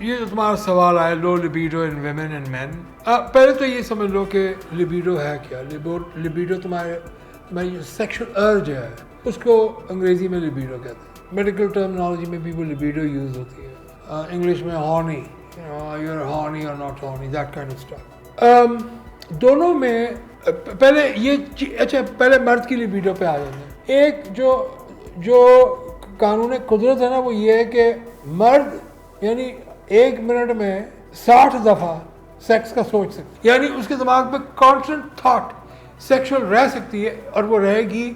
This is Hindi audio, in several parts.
ये जो तुम्हारा सवाल आया low libido in women and man, पहले तो ये समझ लो कि लिबिडो है क्या। लिबिडो तुम्हारी जो सेक्सुअल अर्ज है उसको अंग्रेजी में लिबिडो कहते हैं। मेडिकल टर्मिनोलॉजी में भी वो लिबिडो यूज होती है। इंग्लिश में हॉर्नी, यू आर हॉर्नी और not horny, that kind of stuff. दोनों में पहले अच्छा पहले मर्द की लिबिडो पे आ जाते हैं। एक जो कानून कुदरत है ना, वो ये है कि मर्द यानी 1 मिनट में 60 दफ़ा सेक्स का सोच सकती है, यानी उसके दिमाग में कॉन्स्टेंट थॉट सेक्सुअल रह सकती है और वो रहेगी।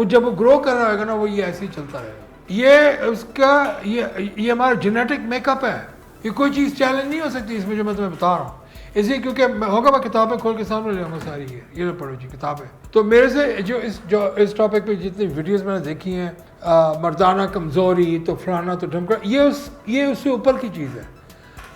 जब वो ग्रो कर रहा होगा ना, वो ये ऐसे ही चलता रहेगा। ये उसका ये हमारा जेनेटिक मेकअप है। ये कोई चीज़ चैलेंज नहीं हो सकती इसमें जो मैं तुम्हें बता रहा हूँ। इसलिए क्योंकि होगा मैं किताबें खोल के सामने ले आऊँगा सारी, ये लो पढ़ो जी किताबें। तो मेरे से जो इस टॉपिक पे जितनी वीडियोस मैंने देखी हैं, मर्दाना कमज़ोरी तो फलाना तो ढमका, ये उससे ऊपर की चीज़ है।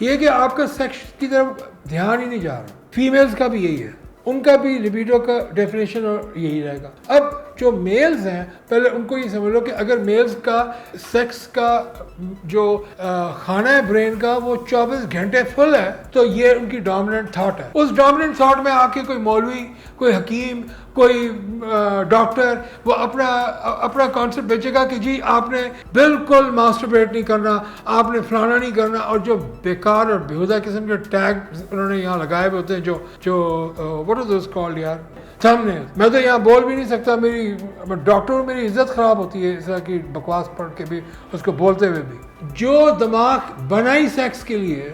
ये कि आपका सेक्स की तरफ ध्यान ही नहीं जा रहा। फीमेल्स का भी यही है, उनका भी लिबिडो का डेफिनेशन और यही रहेगा। अब जो मेल्स हैं, पहले उनको ये समझ लो कि अगर मेल्स का सेक्स का जो खाना है ब्रेन का वो 24 घंटे फुल है, तो ये उनकी डोमिनेंट थॉट है। उस डोमिनेंट थॉट में आके कोई मौलवी, कोई हकीम, कोई डॉक्टर वो अपना कॉन्सेप्ट बेचेगा कि जी आपने बिल्कुल मास्टरबेट नहीं करना, आपने फलाना नहीं करना, और जो बेकार और बेहुदा किस्म के टैग उन्होंने यहाँ लगाए हुए होते हैं, जो व्हाट इज दिस कॉल्ड यार, थंबनेल। मैं तो यहाँ बोल भी नहीं सकता, मेरी डॉक्टर मेरी इज्जत खराब होती है इस तरह की बकवास पढ़ के भी, उसको बोलते हुए भी। जो दिमाग बनाई सेक्स के लिए,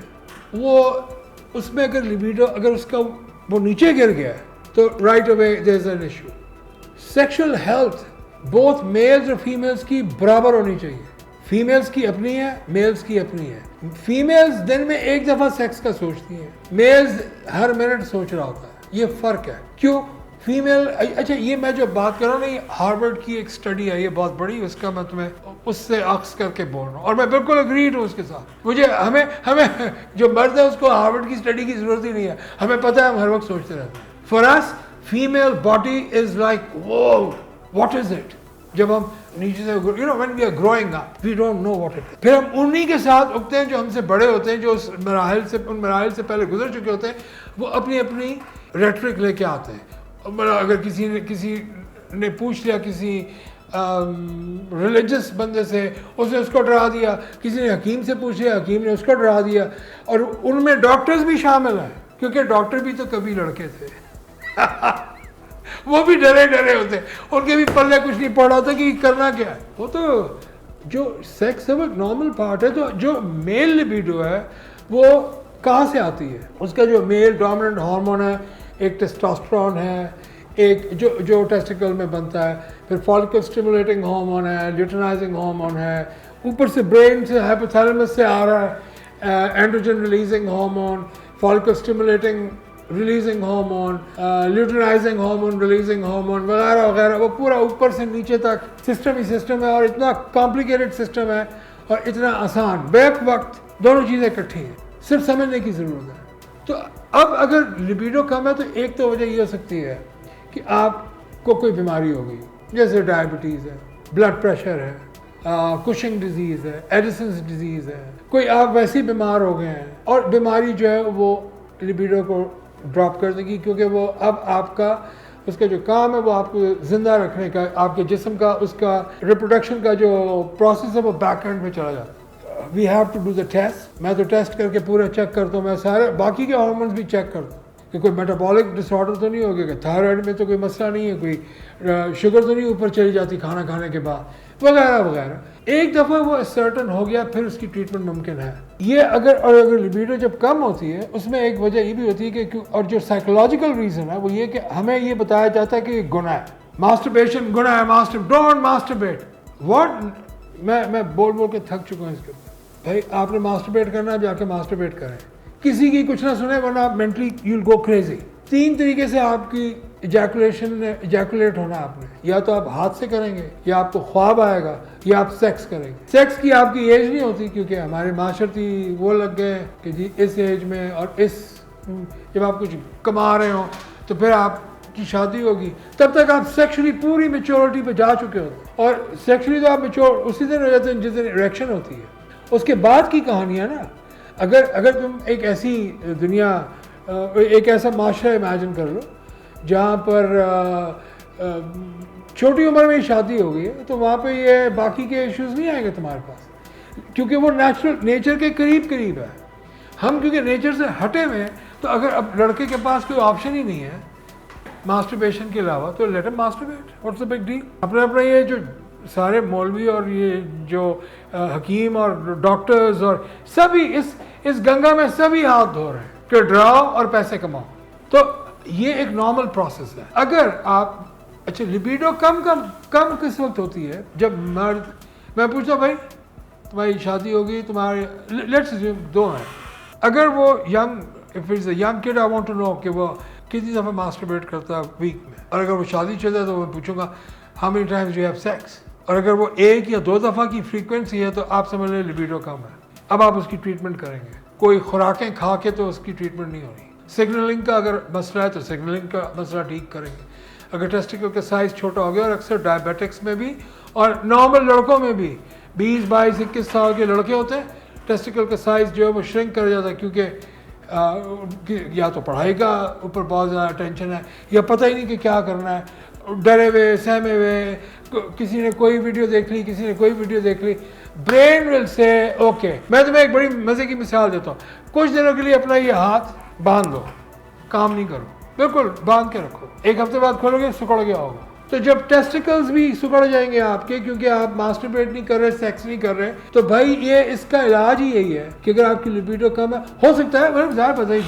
वो उसमें अगर लिबिडो अगर उसका वो नीचे गिर गया है तो right away there is an issue. Sexual health both males और फीमेल्स की बराबर होनी चाहिए। फीमेल्स की अपनी है, मेल्स की अपनी है। फीमेल्स दिन में 1 दफ़ा सेक्स का सोचती हैं, मेल्स हर मिनट सोच रहा होता है। ये फ़र्क है। क्यों? फीमेल, अच्छा ये मैं जो बात कर रहा हूँ ना, ये हार्वर्ड की एक स्टडी है, ये बहुत बड़ी, उसका मैं तुम्हें उससे अक्स करके बोल रहा हूँ और मैं बिल्कुल अग्रीड हूँ उसके साथ। मुझे हमें जो मर्द है उसको हार्वर्ड की स्टडी की ज़रूरत ही नहीं है, हमें पता है, हम हर वक्त सोचते रहते हैं। For us female body is like वो व्हाट इज़ इट। जब हम नीचे से when we are growing up we don't know what it is. फिर हम उन्हीं के साथ उगते हैं जो हमसे बड़े होते हैं, जो उन मराहिल से पहले गुजर चुके होते हैं। वो अपनी अपनी रेटरिक लेके आते हैं। अगर किसी ने पूछ लिया किसी रिलीजियस बंदे से, उसने उसको डरा दिया, किसी ने हकीम से पूछ लिया, हकीम ने उसको डरा दिया, और उनमें डॉक्टर्स भी शामिल हैं, क्योंकि डॉक्टर भी तो कभी लड़के थे वो भी डरे होते, उनके भी पल्ले कुछ नहीं पड़ा होता कि करना क्या है। वो तो जो सेक्स है वो एक नॉर्मल पार्ट है। तो जो मेल लिबिडो है वो कहाँ से आती है? उसका जो मेल डोमिनेंट हार्मोन है, एक टेस्टोस्टेरोन है, एक जो टेस्टिकल में बनता है, फिर फॉलिकल स्टिमुलेटिंग हार्मोन है, ल्यूटिनाइजिंग हार्मोन है, ऊपर से ब्रेन से हाइपोथैलेमस से आ रहा है androgen releasing hormone, follicle stimulating releasing hormone, luteinizing hormone, releasing hormone वगैरह वगैरह। वो पूरा ऊपर से नीचे तक सिस्टम ही सिस्टम है, और इतना कॉम्प्लिकेटेड सिस्टम है और इतना आसान, बैक वक्त दोनों चीज़ें इकट्ठी हैं, सिर्फ समझने की ज़रूरत है। तो अब अगर लिबिडो कम है तो एक तो वजह ये हो सकती है कि आपको कोई बीमारी हो गई, जैसे डायबिटीज़ है, ब्लड प्रेशर है, कुशिंग डिजीज़ है, एडिसन्स डिजीज़ है, कोई आप वैसे ही बीमार हो गए हैं, और बीमारी जो है वो लिबिडो को ड्रॉप कर देगी, क्योंकि वो अब आपका उसका जो काम है वो आपको ज़िंदा रखने का, आपके जिस्म का, उसका रिप्रोडक्शन का जो प्रोसेस है वो बैक एंड में चला जाता है। We have to do the test. मैं तो टेस्ट करके पूरा चेक करता हूँ, मैं सारे बाकी के हार्मोन्स भी चेक करता हूँ कि कोई मेटाबॉलिक डिसऑर्डर तो नहीं हो गया, थायराइड में तो कोई मसला नहीं है, कोई शुगर तो नहीं ऊपर चली जाती खाना खाने के बाद, वगैरह वगैरह। एक दफ़ा वो सर्टन हो गया फिर उसकी ट्रीटमेंट मुमकिन है। ये अगर लिबिडो जब कम होती है, उसमें एक वजह ये भी होती है कि, और जो साइकोलॉजिकल रीज़न है वो ये कि हमें ये बताया जाता है कि गुनाह है, मास्टरबेशन गुनाह है, डोंट मास्टरबेट। व्हाट मैं बोल के थक चुका हूँ इसके ऊपर। भाई आपने मास्टरबेट करना है, जाके मास्टरबेट करें, किसी की कुछ ना सुने, वरना mentally you will go crazy. 3 तरीके से आपकी इजैकुलेट होना आपने, या तो आप हाथ से करेंगे, या आपको ख्वाब आएगा, या आप सेक्स करेंगे। सेक्स की आपकी एज नहीं होती, क्योंकि हमारे माशरती वो लग गए कि जी इस एज में और जब आप कुछ कमा रहे हो तो फिर आपकी शादी होगी, तब तक आप सेक्सुअली पूरी मेच्योरिटी पे जा चुके होते, और सेक्सुअली तो आप मेच्योर उसी दिन हो जाते हैं जिस दिन इरेक्शन होती है। उसके बाद की कहानियाँ ना, अगर अगर तुम एक ऐसी दुनिया, एक ऐसा माशरा इमेजिन कर लो जहाँ पर छोटी उम्र में ही शादी हो गई है, तो वहाँ पे ये बाकी के इश्यूज नहीं आएंगे तुम्हारे पास, क्योंकि वो नेचर के करीब करीब है। हम क्योंकि नेचर से हटे हुए हैं, तो अगर अब लड़के के पास कोई ऑप्शन ही नहीं है मास्टरबेशन के अलावा, तो let him masturbate, what's the big deal. अपने अपने ये जो सारे मौलवी और ये जो हकीम और डॉक्टर्स और सभी इस गंगा में सभी हाथ धो रहे हैं कि डराओ और पैसे कमाओ। तो ये एक नॉर्मल प्रोसेस है। अगर आप अच्छा, लिबिडो कम किस वक्त होती है? जब मर्द, मैं पूछता भाई तुम्हारी शादी होगी, तुम्हारे लेट्स दो हैं, अगर वो young, if it's a young kid, I want to know कि वो कितनी दफ़ा मास्टरबेट करता है वीक में, और अगर वो शादी चल है तो मैं पूछूंगा how many times you have sex, और अगर वो एक या दो दफ़ा की फ्रीक्वेंसी है तो आप समझ लें लिबिडो कम है। अब आप उसकी ट्रीटमेंट करेंगे, कोई खुराकें खा के तो उसकी ट्रीटमेंट नहीं होनी। सिग्नलिंग का अगर मसला है तो सिग्नलिंग का मसला ठीक करेंगे। अगर टेस्टिकल का साइज़ छोटा हो गया, और अक्सर डायबिटिक्स में भी और नॉर्मल लड़कों में भी 20, 22, 21 साल के लड़के होते हैं, टेस्टिकल का साइज़ जो है वो श्रिंक कर जाता है, क्योंकि या तो पढ़ाई का ऊपर बहुत ज़्यादा टेंशन है, या पता ही नहीं कि क्या करना है, डरे हुए सहमे हुए, किसी ने कोई वीडियो देख ली, किसी ने कोई वीडियो देख ली, ब्रेन विल से ओके। मैं तुम्हें एक बड़ी मज़े की मिसाल देता हूँ, कुछ दिनों के लिए अपना ये हाथ बांध दो, काम नहीं करो, बिल्कुल बांध के रखो, एक हफ्ते बाद खोलोगे सुकड़ गया होगा। तो जब टेस्टिकल्स भी सुकड़ जाएंगे आपके, क्योंकि आप मास्टरबेट नहीं कर रहे, सेक्स नहीं कर रहे, तो भाई ये इसका इलाज ही यही है कि अगर आपकी लिबिडो कम है, हो सकता है मतलब ज़्यादा पता है,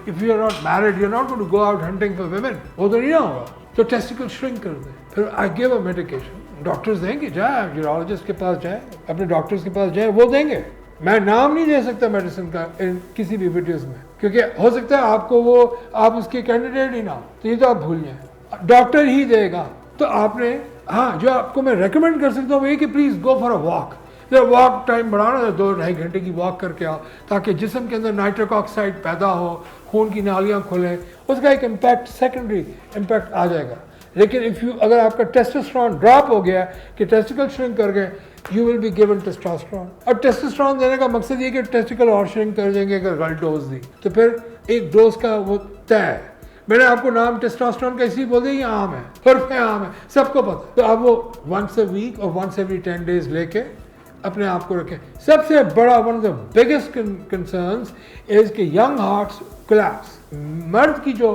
if you are not married, you are not going to go out hunting for women, वो तो नहीं ना होगा, तो टेस्टिकल श्रिंक कर दें। फिर I give a medication, doctors देंगे, जाए यूरोलॉजिस्ट के पास जाए, अपने डॉक्टर्स के पास जाए, वो देंगे। मैं नाम नहीं दे सकता मेडिसिन का इन किसी भी वीडियोस में, क्योंकि हो सकता है आपको वो, आप उसके कैंडिडेट ही ना हो, तो ये तो आप भूल जाए, डॉक्टर ही देगा। तो आपने, हाँ, जो आपको मैं रेकमेंड कर सकता हूँ वो ये कि please go for a walk, walk time बढ़ाना, 2-2.5 घंटे की वॉक करके आओ, ताकि जिस्म के अंदर नाइट्रिक ऑक्साइड पैदा हो, खून की नालियाँ खुलें, उसका एक इम्पैक्ट, सेकेंडरी इम्पैक्ट आ जाएगा। लेकिन अगर आपका टेस्टोस्टेरोन ड्रॉप हो गया कि टेस्टिकल श्रिंक कर गए, you will be given testosterone. और टेस्टोस्टेरोन देने का मकसद ये कि टेस्टिकल और श्रिंक कर देंगे अगर गलत डोज दी, तो फिर एक डोज का वो तय है। मैंने आपको नाम टेस्टोस्टेरोन का इसी बोल दिया, ये आम है, फर्क है, आम है, सबको पता। तो अब वो वंस अ वीक और वंस एवरी 10 डेज लेके अपने आप को रखें। सबसे बड़ा, one of the biggest concerns is कि यंग हार्ट्स कोलैप्स। मर्द की जो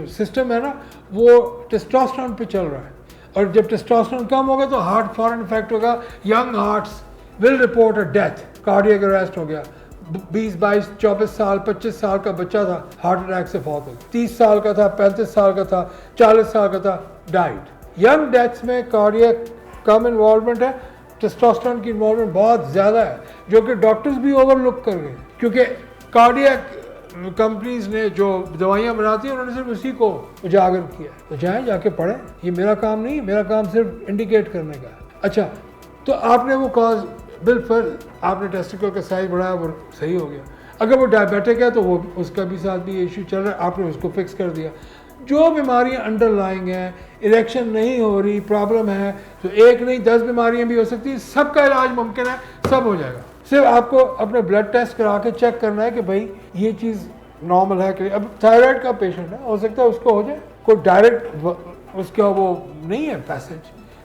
सिस्टम है ना, वो टेस्टोस्टेरोन पे चल रहा है, और जब टेस्टोस्टेरोन कम होगा तो हार्ट फॉरन इफेक्ट होगा, young hearts will report a death, cardiac arrest हो गया। 20, 22, 24 साल, 25 साल का बच्चा था, हार्ट अटैक से फौत हो गया, 30 साल का था, 35 साल का था, 40 साल का था, डाइड। यंग डेथ्स में कार्डियक कम इन्वॉल्वमेंट है, टेस्टोस्टेरोन की इन्वॉल्वमेंट बहुत ज़्यादा है, जो कि डॉक्टर्स भी ओवरलुक कर गए, क्योंकि कार्डियक कंपनीज ने जो दवाइयाँ बनाती हैं उन्होंने सिर्फ उसी को उजागर किया। तो जाएँ, जाके पढ़ें, ये मेरा काम नहीं, मेरा काम सिर्फ इंडिकेट करने का है। अच्छा, तो आपने वो कॉज बिल्कुल, आपने टेस्टिकल का साइज बढ़ाया, वो सही हो गया। अगर वो डायबिटिक है तो वो उसका भी साथ भी इशू चल रहा है, आपने उसको फिक्स कर दिया। जो बीमारियां अंडरलाइंग हैं, इरेक्शन नहीं हो रही, प्रॉब्लम है, तो एक नहीं 10 बीमारियां भी हो सकती हैं, सबका इलाज मुमकिन है, सब हो जाएगा। सिर्फ आपको अपने ब्लड टेस्ट करा के चेक करना है कि भाई ये चीज़ नॉर्मल है कि। अब थायराइड का पेशेंट है, हो सकता है उसको हो जाए, कोई डायरेक्ट उसका वो नहीं है पैसेज,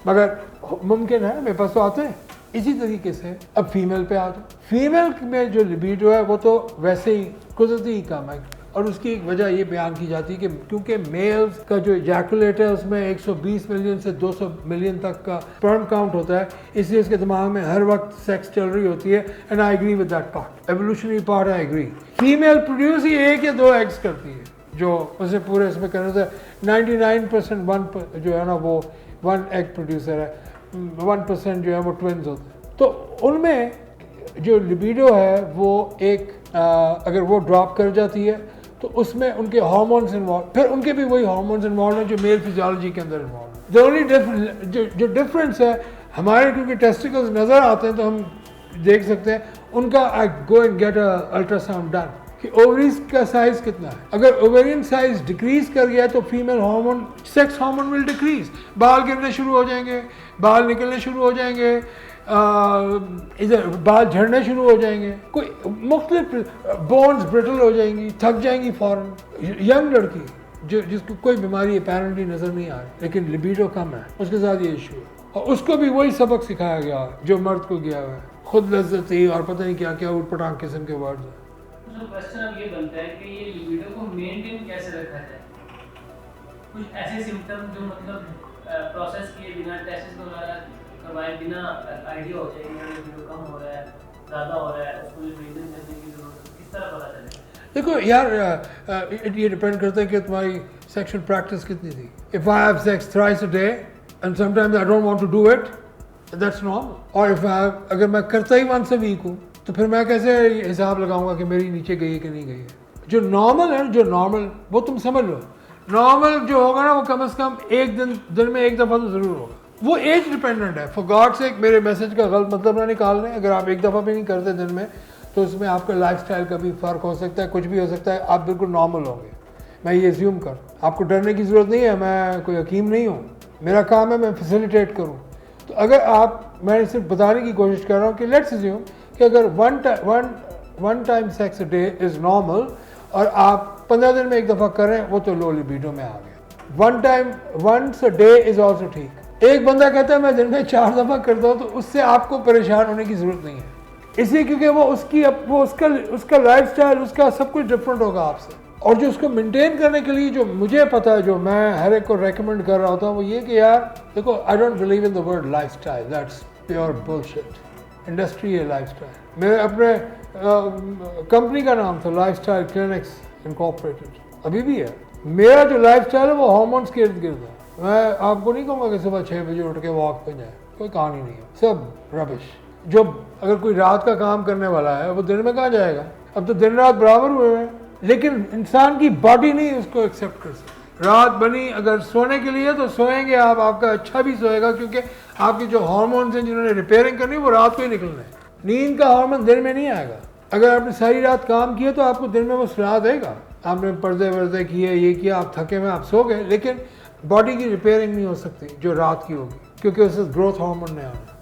मगर मुमकिन है, मेरे पास तो आते हैं। इसी तरीके से अब फीमेल पे आ जाओ, फीमेल में जो लिबिडो है वो तो वैसे ही कुदरती ही कम है, और उसकी एक वजह ये बयान की जाती है कि क्योंकि मेल्स का जो इजैकुलेट है उसमें 120 मिलियन से 200 मिलियन तक का स्पर्म काउंट होता है, इसलिए उसके दिमाग में हर वक्त सेक्स चल रही होती है। And I agree with that part, evolutionary part I agree. Female produce ही 1 या 2 एग्स करती है, जो उसे पूरे इसमें करने से 99% जो है ना वो 1 एग प्रोड्यूसर है, 1% जो है वो ट्विन्स होते हैं। तो उनमें जो लिबिडो है वो एक अगर वो ड्रॉप कर जाती है तो उसमें उनके हार्मोन्स इन्वॉल्व, फिर उनके भी वही हार्मोन्स इन्वॉल्व हैं जो मेल फिजियोलॉजी के अंदर इन्वॉल्व है। द ओनली जो डिफरेंस है हमारे, क्योंकि टेस्टिकल्स नज़र आते हैं तो हम देख सकते हैं, उनका I go and get a ultrasound done कि ओवरीज का साइज कितना है। अगर ओवेरियन साइज डिक्रीज कर गया तो female hormone, sex hormone will decrease, बाल गिरने शुरू हो जाएंगे, बाल निकलने शुरू हो जाएंगे, इधर बाल झड़ने शुरू हो जाएंगे, कोई मुख्तलिफ बोन्स ब्रिटल हो जाएंगी, थक जाएंगी फौरन। यंग लड़की जिसको कोई बीमारी अपेरेंटली नज़र नहीं आ रही लेकिन लिबिडो कम है, उसके साथ ये इशू है। और उसको भी वही सबक सिखाया गया जो मर्द को गया हुआ है, खुद लज्जती और पता नहीं क्या क्या उटपटांग किस्म के वर्ड्स हैं। तो क्वेश्चन अब ये बनता है कि ये लिबिडो को मेंटेन कैसे रखा जाए? कुछ ऐसे सिम्टम जो मतलब प्रोसेस किए बिना, टेस्ट वगैरह करवाए बिना आइडिया हो जाए कि लिबिडो कम हो रहा है, ज़्यादा हो रहा है, उसको मेंटेन करने की जरूरत है, किस तरह पता चले? देखो यार, ये डिपेंड करता है कि तुम्हारी सेक्शुअल प्रैक्टिस कितनी थी। If I have sex thrice a day and sometimes I don't want to do it, that's normal. और अगर मैं करता ही वंस अ वीक हूँ तो फिर मैं कैसे हिसाब लगाऊंगा कि मेरी नीचे गई है कि नहीं गई है? जो नॉर्मल है, जो नॉर्मल वो तुम समझ लो, नॉर्मल जो होगा ना वो कम से कम एक दिन में एक दफ़ा तो ज़रूर होगा। वो एज डिपेंडेंट है। फॉर गॉड सेक मेरे मैसेज का गलत मतलब ना निकाल रहे हैं। अगर आप एक दफ़ा भी नहीं करते दिन में तो उसमें आपका लाइफस्टाइल का भी फ़र्क हो सकता है, कुछ भी हो सकता है, आप बिल्कुल नॉर्मल होंगे। मैं ये एज्यूम कर, आपको डरने की ज़रूरत नहीं है, मैं कोई हकीम नहीं हूँ, मेरा काम है मैं फैसिलिटेट करूँ। तो अगर मैं सिर्फ बताने की कोशिश कर रहा हूँ कि लेट्स अज्यूम कि अगर one time sex a day is normal और आप 15 दिन में एक दफ़ा कर रहे हैं, वो तो लो लिबिडो में आ गया। Once a day is also ठीक। एक बंदा कहता है मैं दिन में 4 दफ़ा करता हूँ, तो उससे आपको परेशान होने की ज़रूरत नहीं है, इसलिए क्योंकि उसका लाइफस्टाइल, उसका सब कुछ डिफरेंट होगा आपसे। और जो उसको मेंटेन करने के लिए जो मुझे पता है, जो मैं हर एक को रेकमेंड कर रहा होता हूँ, वो ये कि यार देखो, I don't believe in the word lifestyle, that's pure bullshit. Industry है लाइफस्टाइल। मेरे अपने कंपनी का नाम था लाइफस्टाइल क्लिनिक्स इनकॉर्पोरेटेड, अभी भी है। मेरा जो लाइफस्टाइल है वो हार्मोन्स के इर्द गिर्द है। मैं आपको नहीं कहूँगा कि सुबह 6 बजे उठ के वॉक पे जाए, कोई कहानी नहीं है, सब रबिश। जो अगर कोई रात का काम करने वाला है वो दिन में कहाँ जाएगा? अब तो दिन रात बराबर हुए हैं, लेकिन इंसान की बॉडी नहीं उसको एक्सेप्ट कर सकती। रात बनी अगर सोने के लिए तो सोएंगे आप, आपका अच्छा भी सोएगा, क्योंकि आपके जो हार्मोन्स हैं जिन्होंने रिपेयरिंग करनी वो रात को ही निकलना है। नींद का हार्मोन दिन में नहीं आएगा। अगर आपने सारी रात काम किया तो आपको दिन में वो सुला देगा, आपने पर्दे वर्दे किए, ये किया, आप थके में आप सो गए, लेकिन बॉडी की रिपेयरिंग नहीं हो सकती जो रात की होगी, क्योंकि उससे ग्रोथ हार्मोन नहीं आना।